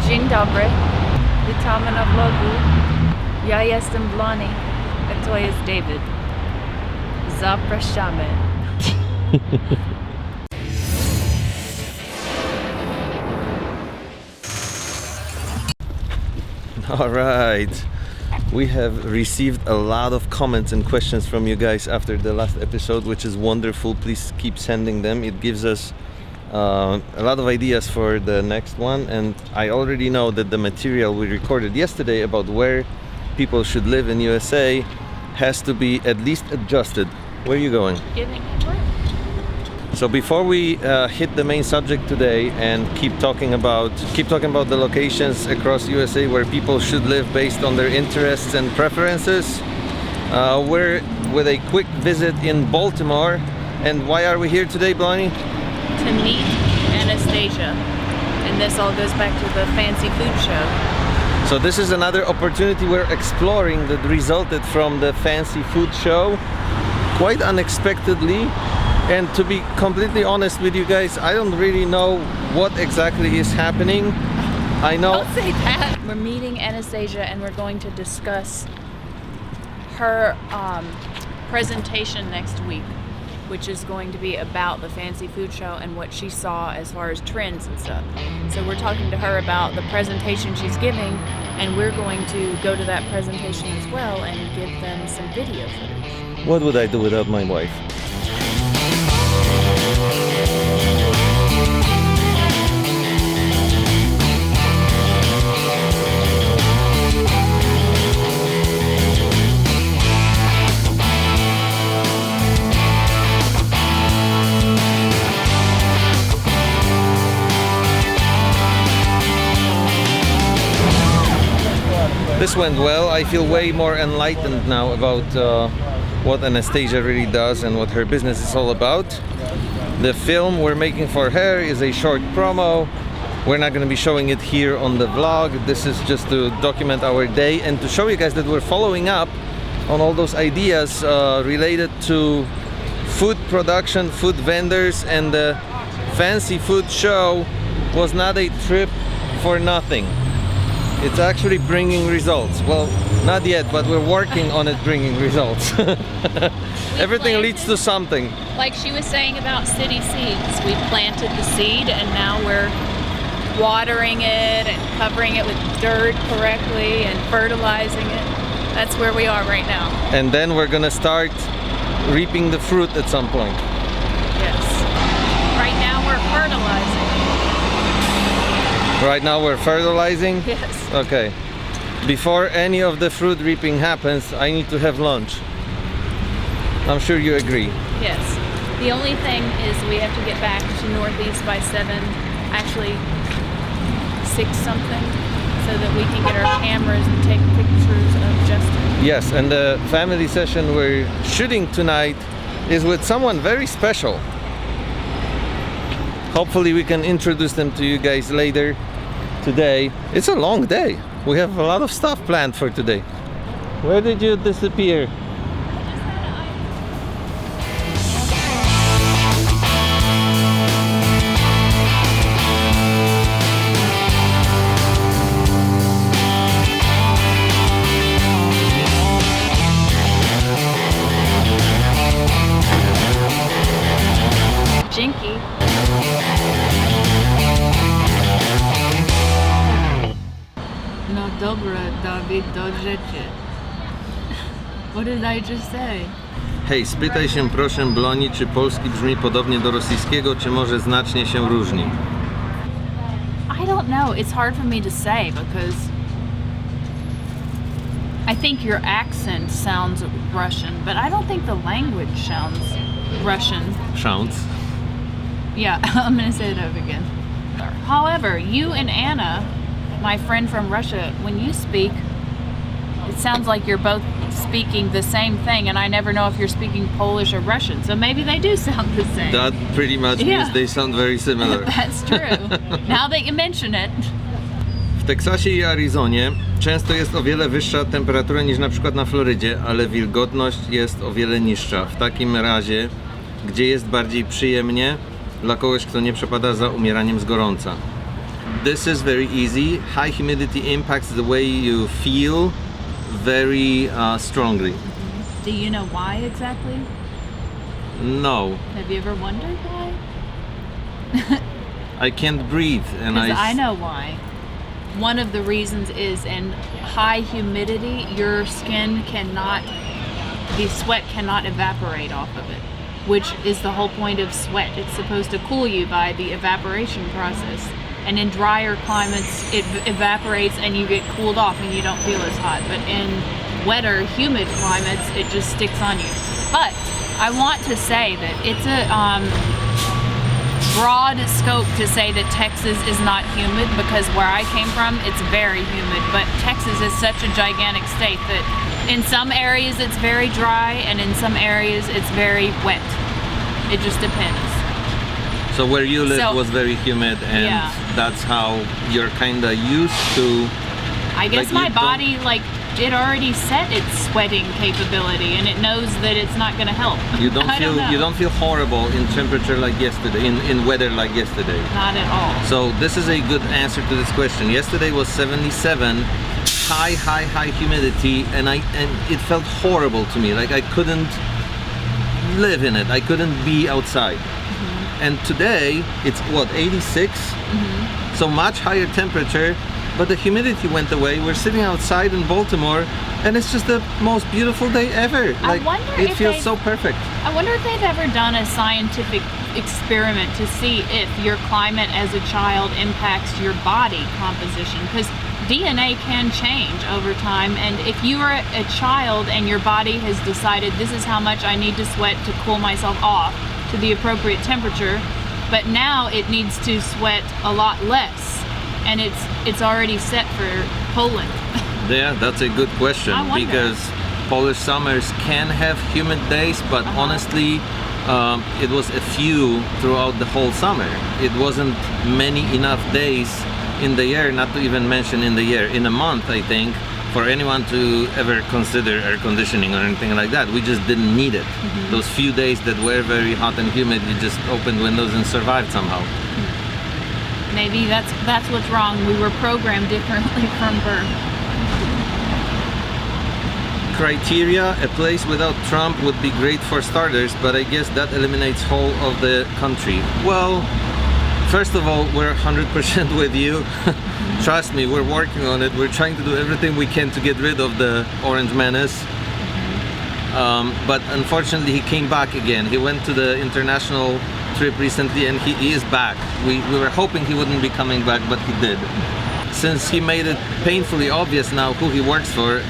Dzień dobry, witamy na vlogu. Ja jestem Blani, a to jest David. Zapraszamy. All right, we have received a lot of comments and questions from you guys after the last episode, which is wonderful. Please keep sending them. It gives us a lot of ideas for the next one, and I already know that the material we recorded yesterday about where people should live in USA has to be at least adjusted. Where are you going? Getting work. So before we hit the main subject today and keep talking about the locations across USA where people should live based on their interests and preferences, we're with a quick visit in Baltimore. And why are we here today, Blani? To meet Anastasia, and this all goes back to the fancy food show. So this is another opportunity we're exploring that resulted from the fancy food show quite unexpectedly. And to be completely honest with you guys, I don't really know what exactly is happening. I know. Don't say that. We're meeting Anastasia and we're going to discuss her presentation next week, which is going to be about the fancy food show and what she saw as far as trends and stuff. So we're talking to her about the presentation she's giving, and we're going to go to that presentation as well and give them some video footage. What would I do without my wife? This went well. I feel way more enlightened now about what Anastasia really does and what her business is all about. The film we're making for her is a short promo. We're not going to be showing it here on the vlog. This is just to document our day and to show you guys that we're following up on all those ideas related to food production, food vendors, and the fancy food show was not a trip for nothing. It's actually bringing results. Well, not yet, but we're working on it bringing results. Everything leads to something. Like she was saying about city seeds, we planted the seed and now we're watering it and covering it with dirt correctly and fertilizing it. That's where we are right now. And then we're gonna start reaping the fruit at some point. Yes. Right now we're fertilizing. Right now we're fertilizing? Yes. Okay. Before any of the fruit reaping happens, I need to have lunch. I'm sure you agree. Yes. The only thing is we have to get back to Northeast by 7, actually 6 something, so that we can get our cameras and take pictures of Justin. Yes, and the family session we're shooting tonight is with someone very special. Hopefully we can introduce them to you guys later today. It's a long day. We have a lot of stuff planned for today. Where did you disappear? Jinky. No dobra, Dawid, do rzeczy. What did I just say? Hej, spytaj się proszę Bloni, czy polski brzmi podobnie do rosyjskiego, czy może znacznie się różni? I don't know. It's hard for me to say because I think your accent sounds Russian, but I don't think the language sounds Russian. Sounds? Yeah, I'm gonna say it over again. However, you and Anna, my friend from Russia, when you speak, it sounds like you're both speaking the same thing, and I never know if you're speaking Polish or Russian, so maybe they do sound the same. That pretty much means they sound very similar. That's true. Now that you mention it. W Teksasie i Arizonie często jest o wiele wyższa temperatura niż na przykład na Florydzie, ale wilgotność jest o wiele niższa. W takim razie, gdzie jest bardziej przyjemnie, dla kogoś, kto nie przepada za umieraniem z gorąca. This is very easy. High humidity impacts the way you feel very strongly. Do you know why exactly? No, Have you ever wondered why? I can't breathe, and Because I know why. One of the reasons is in high humidity, your skin cannot, the sweat cannot evaporate off of it, which is the whole point of sweat. It's supposed to cool you by the evaporation process. And in drier climates, it evaporates and you get cooled off and you don't feel as hot. But in wetter, humid climates, it just sticks on you. But I want to say that it's a broad scope to say that Texas is not humid, because where I came from, it's very humid. But Texas is such a gigantic state that in some areas it's very dry and in some areas it's very wet. It just depends. So where you live was very humid, and Yeah. that's how you're kinda used to. I guess Like, my you don't- body, like, it already set its sweating capability and it knows that it's not going to help. You don't I feel know. you don't feel horrible in temperature like yesterday, in weather like yesterday. Not at all. So this is a good answer to this question. Yesterday was 77, high humidity, and it felt horrible to me. Like I couldn't live in it. I couldn't be outside. And today it's what, 86? So much higher temperature, but the humidity went away. We're sitting outside in Baltimore, and it's just the most beautiful day ever. I Like wonder it if feels they- so perfect. I wonder if they've ever done a scientific experiment to see if your climate as a child impacts your body composition, because DNA can change over time, and if you are a child and your body has decided this is how much I need to sweat to cool myself off to the appropriate temperature, but now it needs to sweat a lot less, and it's already set for Poland. Yeah, that's a good question, I wonder. because Polish summers can have humid days, but honestly, it was a few throughout the whole summer. It wasn't many enough days in the year, not to even mention in the year, in a month, I think, for anyone to ever consider air conditioning or anything like that. We just didn't need it. Those few days that were very hot and humid, you just opened windows and survived somehow. Maybe that's what's wrong. We were programmed differently from birth. Criteria: a place without Trump would be great for starters, but I guess that eliminates whole of the country. Well, first of all, we're 100% with you. Trust me, we're working on it. We're trying to do everything we can to get rid of the orange menace. But unfortunately, he came back again. He went to the international trip recently, and he is back. We were hoping he wouldn't be coming back, but he did. Since he made it painfully obvious now who he works for,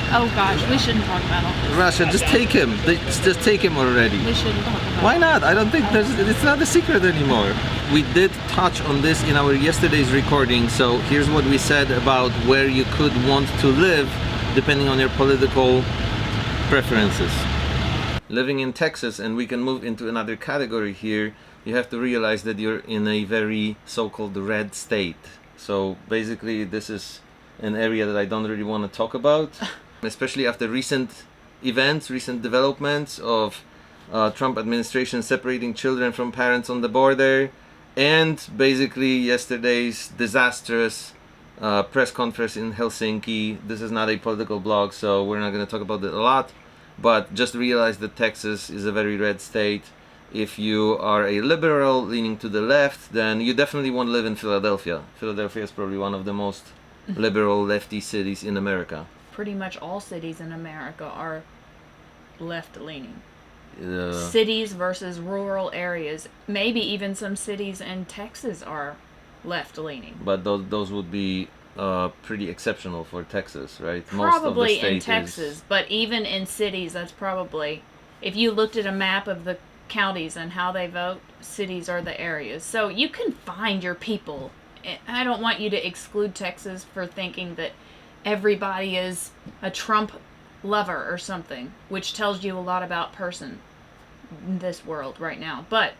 Oh gosh, we shouldn't talk about all this. Russia, just take him. Just take him already. We shouldn't talk about Why not? I don't think it's not a secret anymore. We did touch on this in our yesterday's recording, so here's what we said about where you could want to live depending on your political preferences. Living in Texas, and we can move into another category here, you have to realize that you're in a very so-called red state. So basically this is an area that I don't really want to talk about. Especially after recent events, recent developments of Trump administration separating children from parents on the border, and basically yesterday's disastrous press conference in Helsinki. This is not a political blog, so we're not going to talk about it a lot, but just realize that Texas is a very red state. If you are a liberal leaning to the left, then you definitely won't live in Philadelphia. Philadelphia is probably one of the most liberal lefty cities in America. Pretty much all cities in America are left-leaning. Uh, Cities versus rural areas. Maybe even some cities in Texas are left-leaning. but those would be pretty exceptional for Texas, right? Probably in is- Texas, but even in cities, that's probably, if you looked at a map of the counties and how they vote, cities are the areas. So you can find your people. I don't want you to exclude Texas for thinking that everybody is a Trump lover or something, which tells you a lot about person in this world right now. But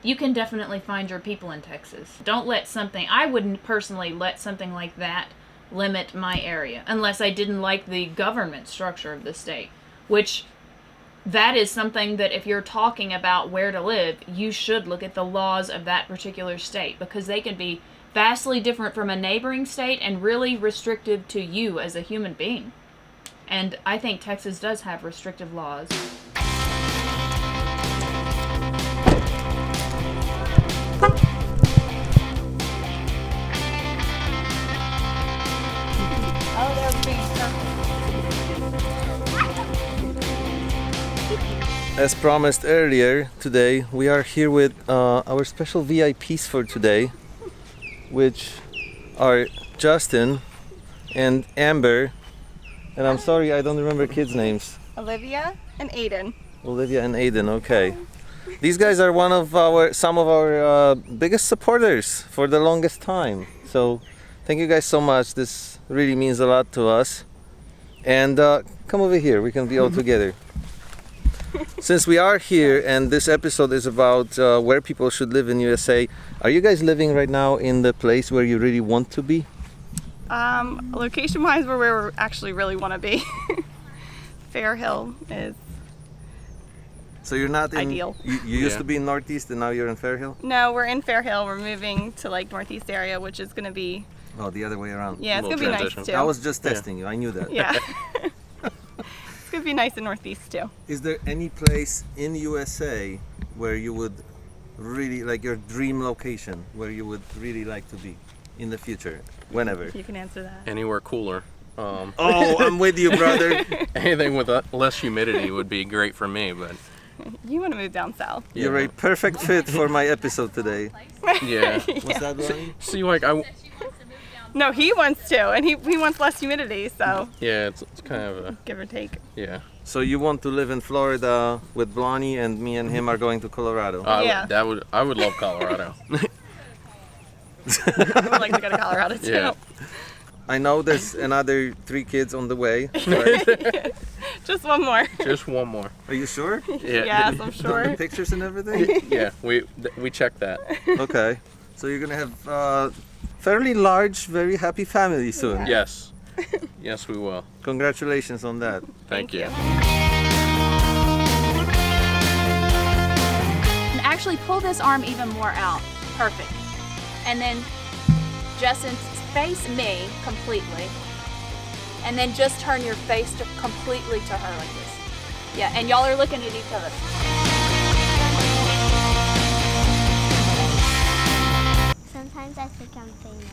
you can definitely find your people in Texas. Don't let something, I wouldn't personally let something like that limit my area, unless I didn't like the government structure of the state, which that is something that if you're talking about where to live, you should look at the laws of that particular state, because they can be vastly different from a neighboring state and really restrictive to you as a human being. And I think Texas does have restrictive laws. Oh, they're being As promised earlier, today we are here with our special VIPs for today, which are Justin and Amber, and I'm sorry I don't remember kids' names. Olivia and Aiden. Olivia and Aiden, okay. These guys are some of our biggest supporters for the longest time. So thank you guys so much. This really means a lot to us. And come over here, we can be all together. Since we are here and this episode is about where people should live in USA, are you guys living right now in the place where you really want to be? Location-wise, where we actually really want to be. Fair Hill is So you're not in ideal. You used to be in Northeast and now you're in Fair Hill? No, we're in Fair Hill. We're moving to like Northeast area, which is going to be, Oh, the other way around. yeah, it's going to be nice too. I was just testing you, I knew that. Yeah. It's going to be nice in Northeast too. Is there any place in USA where you would really, like your dream location, where you would really like to be in the future, whenever? You can answer that. Anywhere cooler. Oh, I'm with you, brother. Anything with less humidity would be great for me, but You want to move down south. You're a perfect fit for my episode today. yeah. What's that, Lonnie? See, like No, he wants to, and he wants less humidity, so yeah, it's kind of a give or take. yeah. So you want to live in Florida with Blondie, and me and him are going to Colorado. Yeah. I would love Colorado. I would like to go to Colorado too. Yeah. I know there's another 3 kids on the way. Just one more. Just one more. Are you sure? Yeah. Yes, I'm The sure. pictures and everything? Yeah, we checked that. Okay. So you're gonna have fairly large, very happy family soon. Yes. Yes, we will. Congratulations on that. Thank you. And actually pull this arm even more out. Perfect. And then Justin, face me completely. And then just turn your face completely to her like this. Yeah, and y'all are looking at each other. Sometimes I think I'm famous.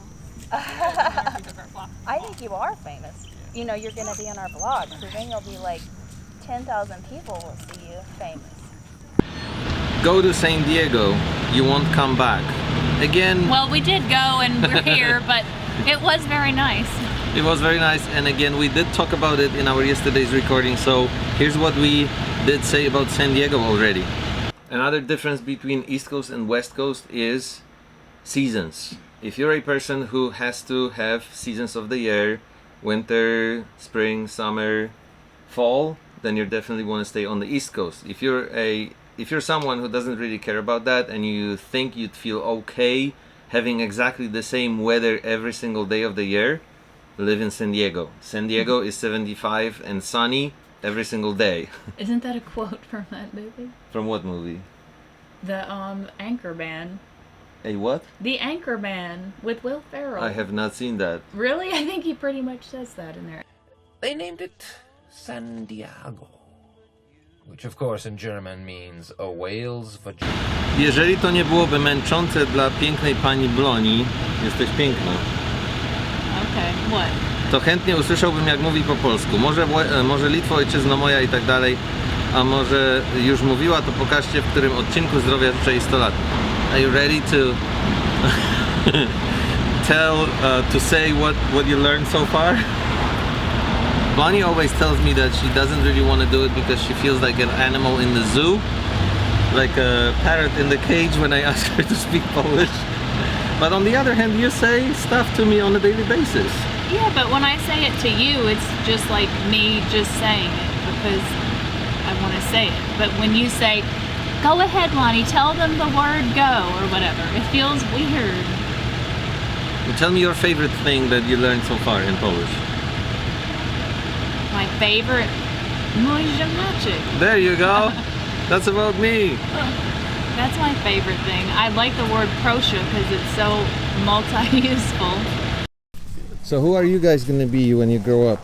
I think you are famous. You know, you're going to be on our blog, so then you'll be like 10,000 people will see you famous. Go to San Diego. You won't come back. Again, Well, we did go and we're here, but it was very nice. it was very nice, and again, we did talk about it in our yesterday's recording, so here's what we did say about San Diego already. Another difference between East Coast and West Coast is seasons. If you're a person who has to have seasons of the year, winter, spring, summer, fall, then you definitely want to stay on the East Coast. If you're someone who doesn't really care about that and you think you'd feel okay having exactly the same weather every single day of the year, live in San Diego. San Diego is 75 and sunny every single day. Isn't that a quote from that movie? From what movie? The Anchorman. A what? The Anchorman with Will Ferrell. I have not seen that. Really? I think he pretty much says that in there. They named it San Diego, which of course in German means a whale's vagina. Jeżeli to nie byłoby męczące dla pięknej pani Bloni, jesteś piękna, Okay, what? to chętnie usłyszałbym, jak mówi po polsku. Może Litwo, ojczyzno moja i tak dalej, a może już mówiła, to pokażcie, w którym odcinku Zdrowia życzę 100 lat. Are you ready to to say what you learned so far? Bonnie always tells me that she doesn't really want to do it because she feels like an animal in the zoo, like a parrot in the cage when I ask her to speak Polish. But on the other hand, you say stuff to me on a daily basis. Yeah, but when I say it to you, it's just like me just saying it because I want to say it. But when you say, go ahead, Lonnie, tell them the word go or whatever, it feels weird. Tell me your favorite thing that you learned so far in Polish. My favorite Mój ziemniaczek. There you go. That's about me. That's my favorite thing. I like the word proscia because it's so multi-useful. So who are you guys gonna be when you grow up?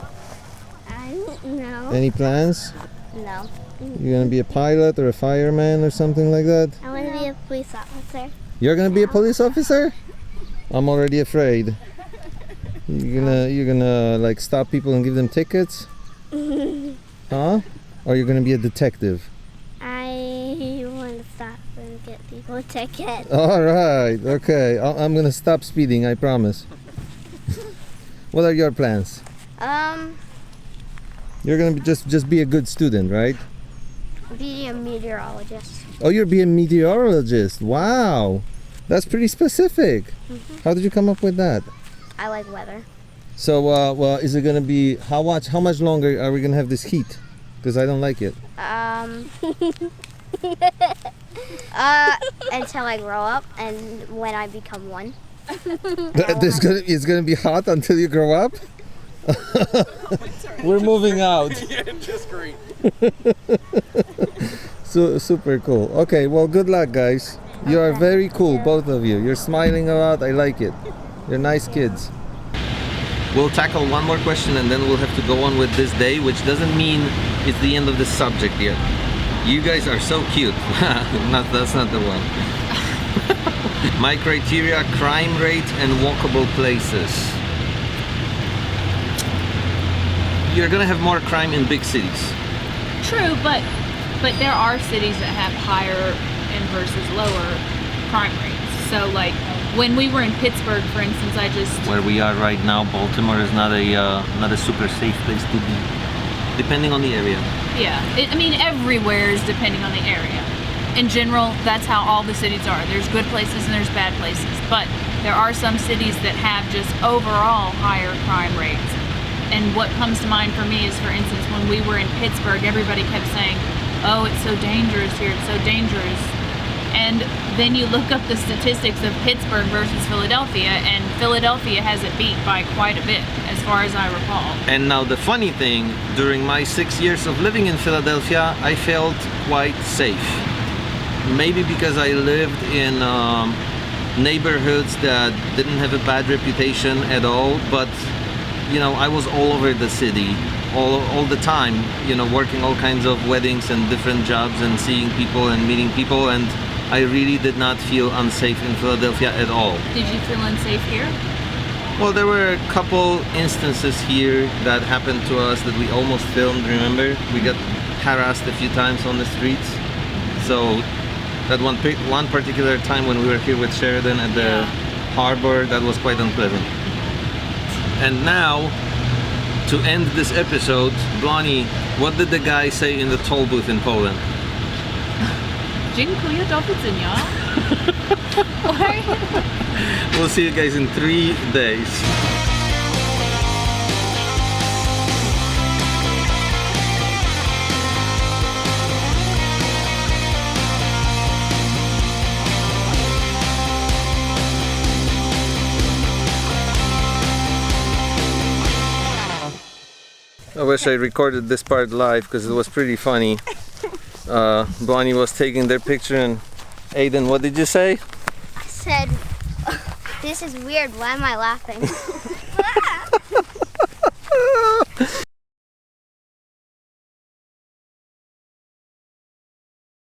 I don't know. Any plans? No. You gonna be a pilot or a fireman or something like that? I want to be a police officer. You're gonna be a police officer? I'm already afraid. You're gonna like stop people and give them tickets? Huh? Or you're gonna be a detective? I want to stop and get people tickets. All right. Okay. I'm gonna stop speeding. I promise. What are your plans? You're gonna be just be a good student, right? Be a meteorologist. Oh, you're being a meteorologist. Wow. That's pretty specific. How did you come up with that? I like weather. So, well, is it gonna be how much longer are we gonna have this heat? Because I don't like it. Until I grow up and when I become one. It's gonna be hot until you grow up. We're moving out. Yeah, just great. So super cool. Okay, well, good luck, guys. You are very cool, both of you. You're smiling a lot. I like it. You're nice kids. We'll tackle one more question and then we'll have to go on with this day, which doesn't mean it's the end of the subject yet. You guys are so cute. That's not the one. My criteria: crime rate and walkable places. You're gonna have more crime in big cities. True, but there are cities that have higher and versus lower crime rates. So like when we were in Pittsburgh, for instance, Where we are right now, Baltimore is not a super safe place to be, depending on the area. yeah. I mean, everywhere is depending on the area. In general, that's how all the cities are. There's good places and there's bad places, but there are some cities that have just overall higher crime rates. And what comes to mind for me is, for instance, when we were in Pittsburgh, everybody kept saying, "Oh, it's so dangerous here. It's so dangerous." And then you look up the statistics of Pittsburgh versus Philadelphia, and Philadelphia has it beat by quite a bit, as far as I recall. And now the funny thing, during my 6 years of living in Philadelphia, I felt quite safe. Maybe because I lived in neighborhoods that didn't have a bad reputation at all, but you know, I was all over the city all the time, you know, working all kinds of weddings and different jobs and seeing people and meeting people, and I really did not feel unsafe in Philadelphia at all. Did you feel unsafe here? Well, there were a couple instances here that happened to us that we almost filmed, remember? We got harassed a few times on the streets. So that one particular time when we were here with Sheridan at the harbor, that was quite unpleasant. And now, to end this episode, Blondie, what did the guy say in the toll booth in Poland? Dziękuję, do widzenia. We'll see you guys in 3 days. I wish I recorded this part live because it was pretty funny. Bonnie was taking their picture and Aiden, what did you say? I said, this is weird, why am I laughing?